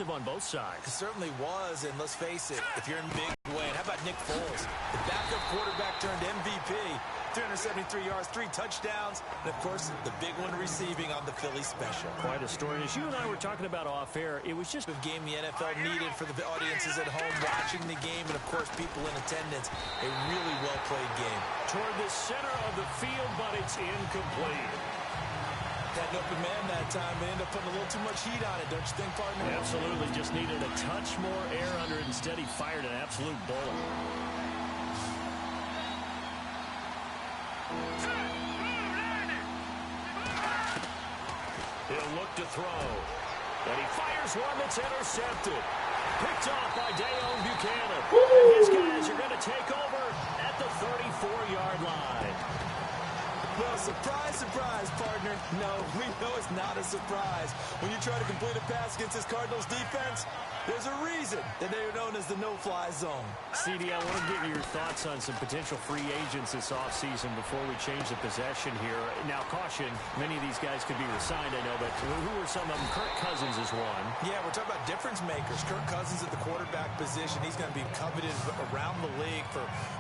on both sides. It certainly was, and let's face it, if you're in big way, and how about Nick Foles, the backup quarterback turned MVP, 373 yards, 3 touchdowns, and of course, the big one receiving on the Philly special. Quite a story. As you and I were talking about off air, it was just a game the NFL needed for the audiences at home watching the game, and of course, people in attendance. A really well-played game. Toward the center of the field, but it's incomplete. Had an open man that time. They ended up putting a little too much heat on it, don't you think, partner? Absolutely. Just needed a touch more air under it. Instead, he fired an absolute bullet. He'll look to throw. And he fires one that's intercepted. Picked off by Dayon Buchanan. And his guys are going to take over at the 34-yard line. Well, surprise, surprise, partner. No, we know it's not a surprise. When you try to complete a pass against this Cardinals defense, there's a reason that they are known as the no-fly zone. CD, I want to get your thoughts on some potential free agents this offseason before we change the possession here. Now, caution, many of these guys could be resigned, I know, but who are some of them? Kirk Cousins is one. Yeah, we're talking about difference makers. Kirk Cousins at the quarterback position. He's going to be coveted around the league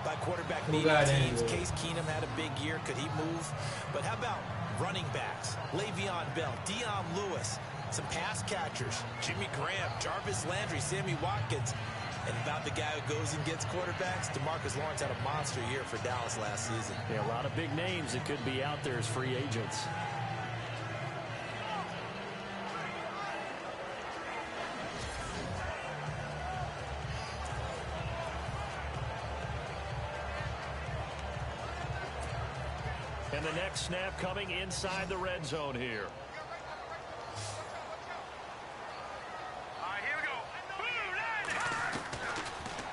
by quarterback-needy teams. Case Keenum had a big year. Could he move? But how about running backs? Le'Veon Bell, Dion Lewis, some pass catchers, Jimmy Graham, Jarvis Landry, Sammy Watkins. And about the guy who goes and gets quarterbacks, DeMarcus Lawrence had a monster year for Dallas last season. Yeah, a lot of big names that could be out there as free agents. And the next snap coming inside the red zone here. All right, here we go.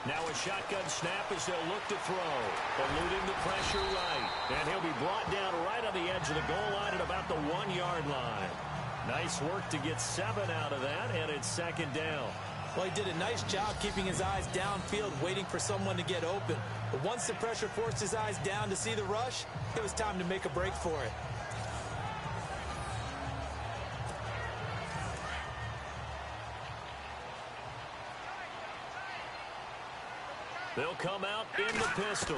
Now a shotgun snap as they'll look to throw. Eluding the pressure right. And he'll be brought down right on the edge of the goal line at about the 1-yard line. Nice work to get 7 out of that, and it's second down. Well, he did a nice job keeping his eyes downfield, waiting for someone to get open. But once the pressure forced his eyes down to see the rush, it was time to make a break for it. They'll come out in the pistol.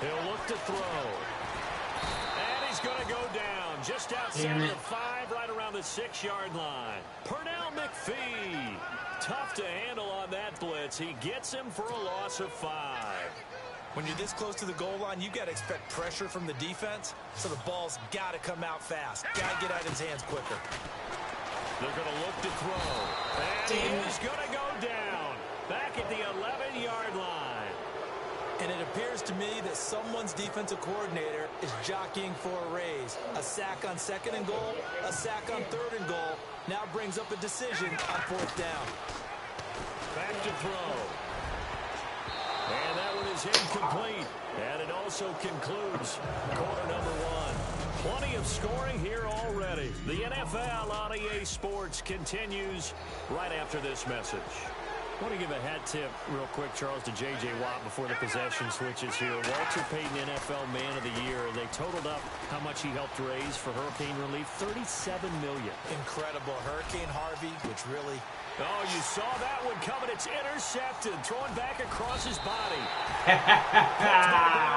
He'll look to throw. And he's going to go down just outside the 5, right around the 6-yard line. Pernell McPhee. Tough to handle on that blitz. He gets him for a loss of 5. When you're this close to the goal line, you got to expect pressure from the defense. So the ball's got to come out fast. Got to get out of his hands quicker. They're going to look to throw. And he's going to go down. Back at the 11-yard line. And it appears to me that someone's defensive coordinator is jockeying for a raise. A sack on 2nd and goal, a sack on 3rd and goal. Now brings up a decision on 4th down. Back to throw. And that one is incomplete. And it also concludes quarter number 1. Plenty of scoring here already. The NFL on EA Sports continues right after this message. I want to give a hat tip real quick, Charles, to J.J. Watt before the possession switches here. Walter Payton, NFL Man of the Year. They totaled up how much he helped raise for hurricane relief, $37 million. Incredible. Hurricane Harvey, which really... Oh, you saw that one coming. It's intercepted. Thrown back across his body.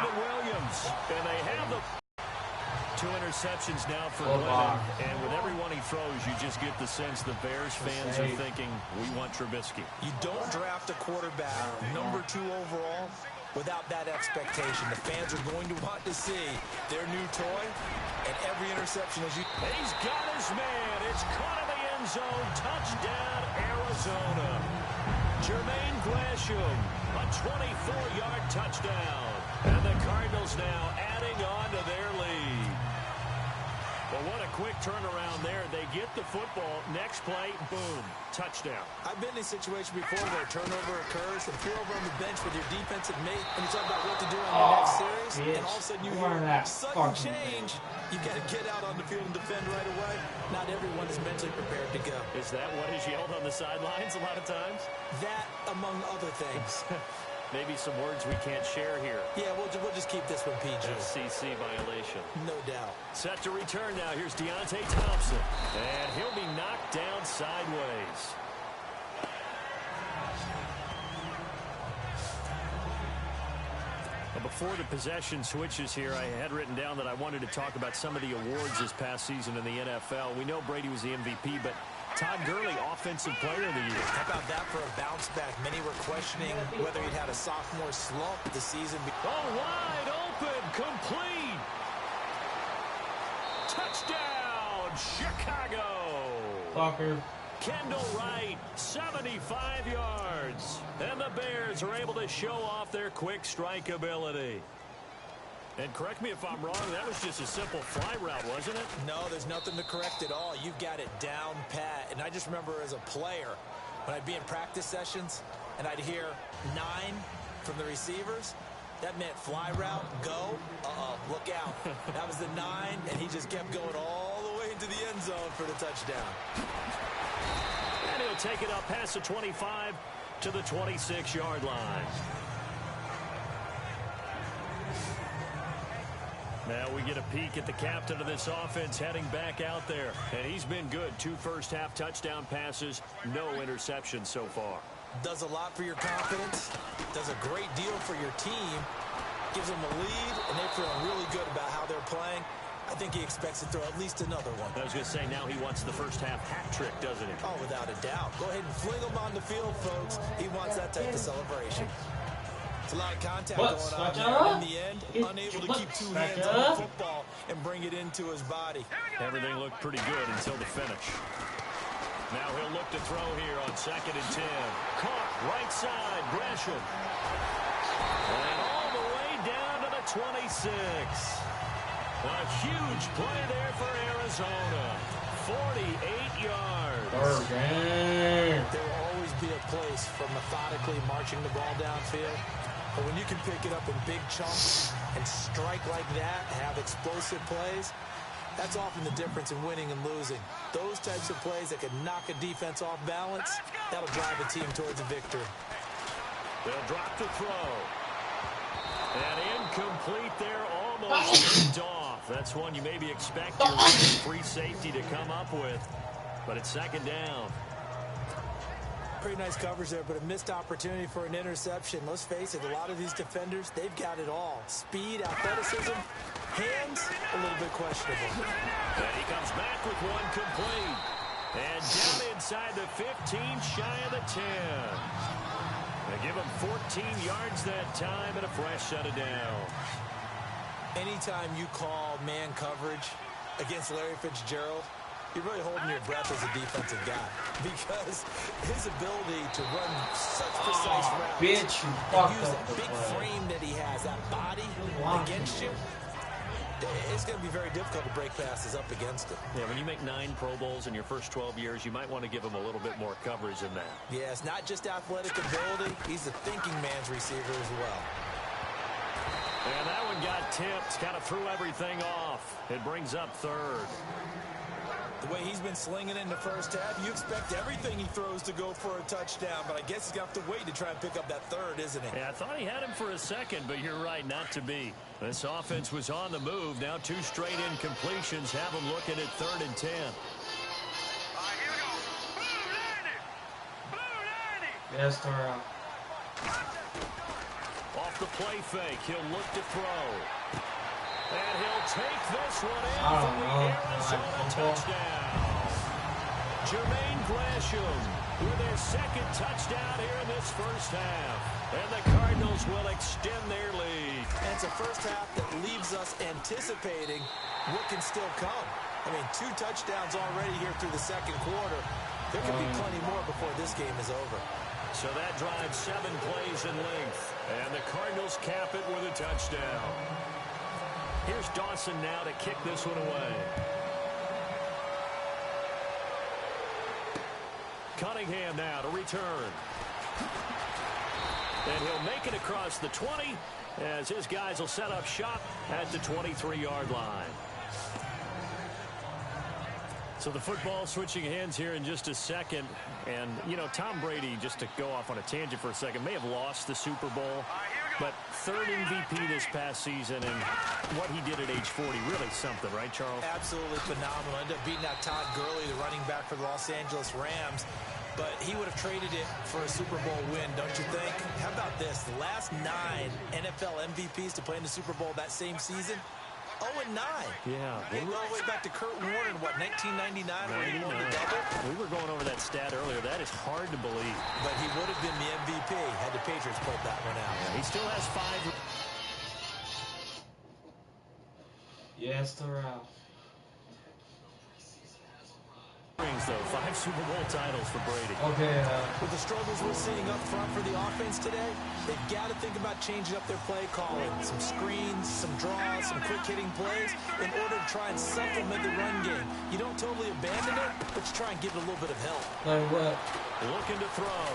Williams. And they have the... 2 interceptions now for Glennon, and with every one he throws, you just get the sense the Bears fans are thinking, we want Trubisky. You don't draft a quarterback number 2 overall without that expectation. The fans are going to want to see their new toy, and every interception as you... He's got his man. It's caught in the end zone. Touchdown, Arizona. Jermaine Gresham, a 24-yard touchdown. And the Cardinals now adding on to their lead. Well, what a quick turnaround there. They get the football. Next play, boom, touchdown. I've been in a situation before where a turnover occurs, and if you're over on the bench with your defensive mate and you talk about what to do on your next series, and all of a sudden you hear sudden change, you got to get out on the field and defend right away. Not everyone is mentally prepared to go. Is that what is yelled on the sidelines a lot of times? That, among other things. Maybe some words we can't share here. Yeah, we'll just keep this one PG. FCC violation. No doubt. Set to return now. Here's Deontay Thompson. And he'll be knocked down sideways. Before the possession switches here, I had written down that I wanted to talk about some of the awards this past season in the NFL. We know Brady was the MVP, but Todd Gurley, Offensive Player of the Year. How about that for a bounce back? Many were questioning whether he'd had a sophomore slump this season. Oh, wide open, complete. Touchdown, Chicago. Fucker. Kendall Wright, 75 yards. And the Bears are able to show off their quick strike ability. And correct me if I'm wrong, that was just a simple fly route, wasn't it? No, there's nothing to correct at all. You've got it down pat. And I just remember as a player, when I'd be in practice sessions and I'd hear 9 from the receivers, that meant fly route, go, look out. That was the 9, and he just kept going all the way into the end zone for the touchdown. And he'll take it up past the 25 to the 26-yard line. Now we get a peek at the captain of this offense heading back out there. And he's been good. 2 first-half touchdown passes, no interceptions so far. Does a lot for your confidence, does a great deal for your team, gives them a lead, and they feel really good about how they're playing. I think he expects to throw at least another one. I was going to say, now he wants the first-half hat trick, doesn't he? Oh, without a doubt. Go ahead and fling him on the field, folks. He wants that type of celebration. It's a lot of contact going on there. In the end, unable to keep 2 hands on the football and bring it into his body. Everything looked pretty good until the finish. Now he'll look to throw here on 2nd and 10. Caught right side, Gresham. And all the way down to the 26. A huge play there for Arizona. 48 yards. There will always be a place for methodically marching the ball downfield. But when you can pick it up in big chunks and strike like that, have explosive plays, that's often the difference in winning and losing. Those types of plays that can knock a defense off balance, that'll drive a team towards a victory. They'll drop the throw. And incomplete there, almost picked off. That's one you maybe expect your free safety to come up with. But it's 2nd down. Pretty nice coverage there, but a missed opportunity for an interception. Let's face it, a lot of these defenders, they've got it all. Speed, athleticism, hands, a little bit questionable. And he comes back with one complete. And down inside the 15, shy of the 10. They give him 14 yards that time and a fresh set of downs. Anytime you call man coverage against Larry Fitzgerald, you're really holding your breath as a defensive guy because his ability to run such precise routes and use that big frame that he has, that body against you, it's going to be very difficult to break passes up against him. Yeah, when you make 9 Pro Bowls in your first 12 years, you might want to give him a little bit more coverage than that. Yeah, it's not just athletic ability. He's a thinking man's receiver as well. And that one got tipped, kind of threw everything off. It brings up 3rd. The way he's been slinging in the first half, you expect everything he throws to go for a touchdown, but I guess he's got to wait to try and pick up that 3rd, isn't he? Yeah, I thought he had him for a second, but you're right, not to be. This offense was on the move. Now 2 straight incompletions have him looking at 3rd and 10. Here we go. Blue 90. Yes, Tara. Off the play fake, he'll look to throw. And he'll take this one in for the Arizona touchdown. Jermaine Gresham with their 2nd touchdown here in this first half. And the Cardinals will extend their lead. And it's a first half that leaves us anticipating what can still come. I mean, 2 touchdowns already here through the 2nd quarter. There could be plenty more before this game is over. So that drives 7 plays in length. And the Cardinals cap it with a touchdown. Here's Dawson now to kick this one away. Cunningham now to return. And he'll make it across the 20 as his guys will set up shop at the 23-yard line. So the football switching hands here in just a second. And, you know, Tom Brady, just to go off on a tangent for a second, may have lost the Super Bowl. But third MVP this past season, and what he did at age 40, really something, right, Charles? Absolutely phenomenal. Ended up beating out Todd Gurley, the running back for the Los Angeles Rams. But he would have traded it for a Super Bowl win, don't you think? How about this? The last 9 NFL MVPs to play in the Super Bowl that same season, 0-9. Yeah. They go all the way back to Kurt Warner in, what, 1999 where he won the double? We were going over that stat earlier. That is hard to believe. But he would have been the MVP had the Patriots pulled that one out. Yeah, he still has 5. Yes, the Ralph. Though 5 Super Bowl titles for Brady. Okay. With the struggles we're seeing up front for the offense today, they've got to think about changing up their play calling. Some screens, some draws, some quick-hitting plays in order to try and supplement the run game. You don't totally abandon it, but you try and give it a little bit of help. Like what? Looking to throw.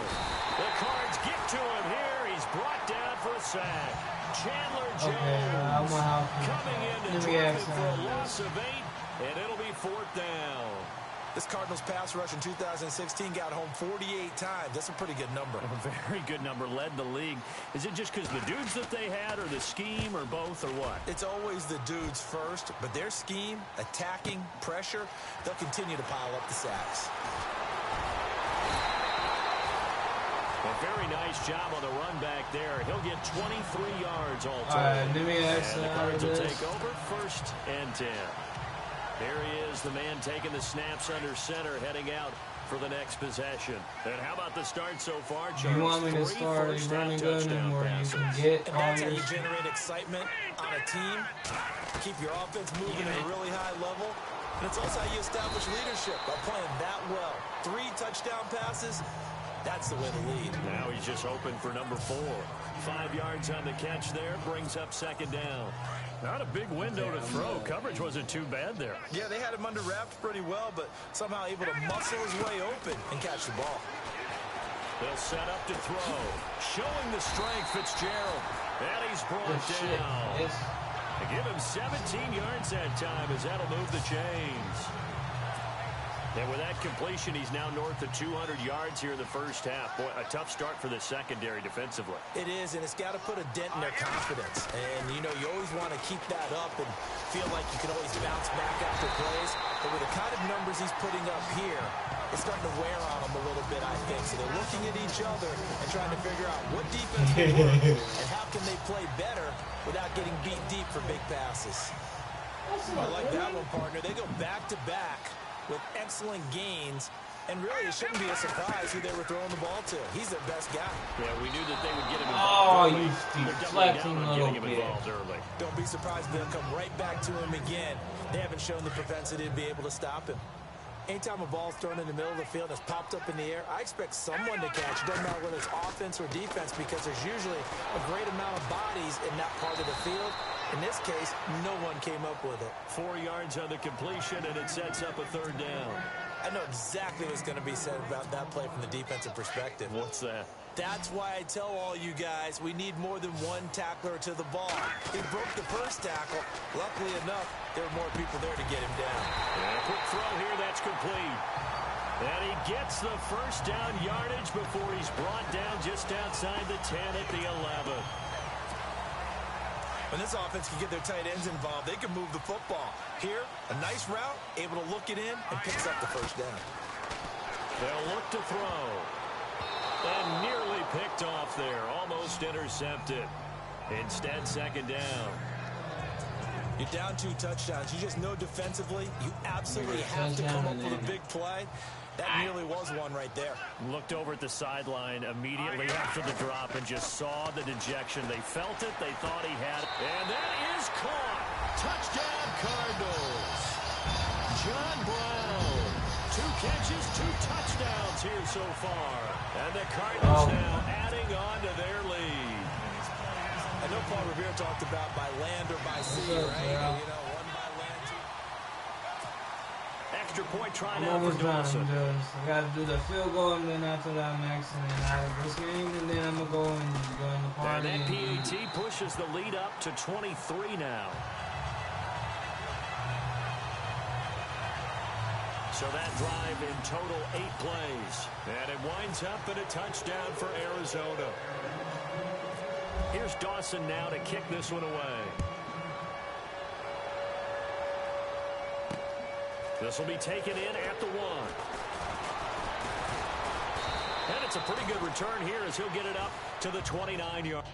The Cards get to him here. He's brought down for a sack. Chandler Jones coming in to drop him for a loss of 8, and it'll be 4th down. This Cardinals pass rush in 2016 got home 48 times. That's a pretty good number. A very good number, led the league. Is it just because the dudes that they had, or the scheme, or both, or what? It's always the dudes first, but their scheme, attacking, pressure, they'll continue to pile up the sacks. A very nice job on the run back there. He'll get 23 yards all total. Let me ask and the Cards will take over 1st and 10. There he is, the man taking the snaps under center, heading out for the next possession. And how about the start so far, Charles? You want me to start running good and where you can get and all that's how your... you generate excitement on a team, keep your offense moving at a really high level. And it's also how you establish leadership by playing that well. 3 touchdown passes, that's the way to lead. Now he's just hoping for number 4. 5 yards on the catch there, brings up 2nd down. Not a big window to throw. Coverage wasn't too bad there. Yeah, they had him under wraps pretty well, but somehow able to muscle his way open and catch the ball. They'll set up to throw. Showing the strength, Fitzgerald. And he's brought down. Yes. They give him 17 yards that time as that'll move the chains. And with that completion, he's now north of 200 yards here in the first half. Boy, a tough start for the secondary defensively. It is, and it's got to put a dent in their confidence. And, you know, you always want to keep that up and feel like you can always bounce back after plays. But with the kind of numbers he's putting up here, it's starting to wear on them a little bit, I think. So they're looking at each other and trying to figure out what defense will work and how can they play better without getting beat deep for big passes. I like that one, partner. They go back-to-back with excellent gains, and really it shouldn't be a surprise who they were throwing the ball to. He's their best guy. Yeah, we knew that they would get him involved early. You deflecting a little bit. Early. Don't be surprised if they'll come right back to him again. They haven't shown the propensity to be able to stop him. Anytime a ball's thrown in the middle of the field and it's popped up in the air, I expect someone to catch. It doesn't matter whether it's offense or defense, because there's usually a great amount of bodies in that part of the field. In this case, no one came up with it. 4 yards on the completion, and it sets up a 3rd down. I know exactly what's going to be said about that play from the defensive perspective. What's that? That's why I tell all you guys we need more than one tackler to the ball. He broke the first tackle. Luckily enough, there were more people there to get him down. And a quick throw here, that's complete. And he gets the 1st down yardage before he's brought down just outside the 10 at the 11. When this offense can get their tight ends involved, they can move the football. Here, a nice route, able to look it in, and picks up the 1st down. They'll look to throw. And nearly picked off there, almost intercepted. Instead, 2nd down. You're down 2 touchdowns. You just know defensively, you absolutely have to come up with a big play. That nearly was one right there. Looked over at the sideline immediately after the drop and just saw the dejection. They felt it. They thought he had it. And that is caught. Touchdown, Cardinals. John Brown. 2 catches, 2 touchdowns here so far. And the Cardinals now adding on to their lead. I know Paul Revere talked about by land or by sea, right? You know, one by land, 2. Extra point trying I'm out almost for done. Dawson. I got to do the field goal, and then after that, I'm exiting out of this game, and then I'm going to go and join the party. And that PAT pushes the lead up to 23 now. So that drive in total 8 plays. And it winds up in a touchdown for Arizona. Here's Dawson now to kick this one away. This will be taken in at the 1. And it's a pretty good return here as he'll get it up to the 29-yard.